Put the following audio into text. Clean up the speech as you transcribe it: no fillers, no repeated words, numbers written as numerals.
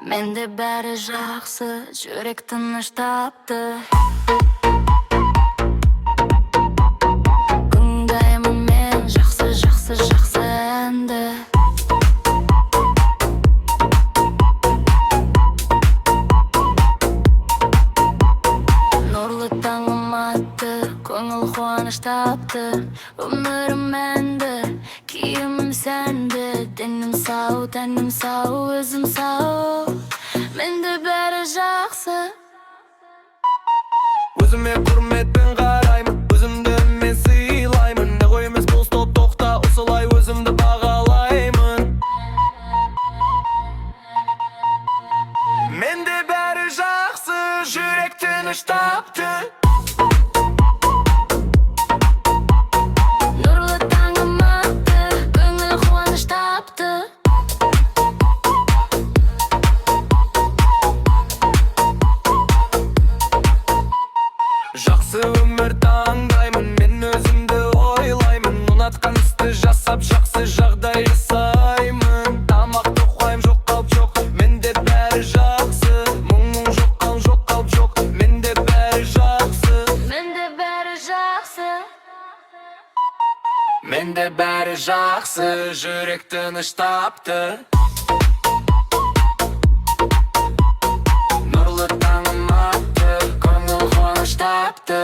Mende bäri жақсы, жүрек тыныш тапты. Тыңдаймын мен жақсы, жақсы, жақсы әнді. Нұрлы таңым атты, көңіл қуаныш тапты. Өмірім мәнді, киімім сәнді. Денім сау, тәнім сау, өзім сау. Менде бәрі жақсы. Өзіме құрметпен қараймын, өзімді мен сыйлаймын. Не ғой емес бұл стоп, тоқта, осылай өзімді бағалаймын. Менде бәрі жақсы, жүрек тыныш тапты. Нұрлы таңым атты, көңіл қуаныш тапты. Жақсы өмір таңдаймын, мен өзімді ойлаймын. Ұнатқан істі жасап, жақсы жағдай жасаймын. Тамақты қойым, жоқ қалып жоқ, менде бәрі жақсы. Мұңың жоқ қалып, жоқ қалып жоқ, менде бәрі жақсы. Менде бәрі жақсы. Менде бәрі жақсы, жүрек тыныш тапты. Нұрлы таңым атты, көңіл қуаныш тапты.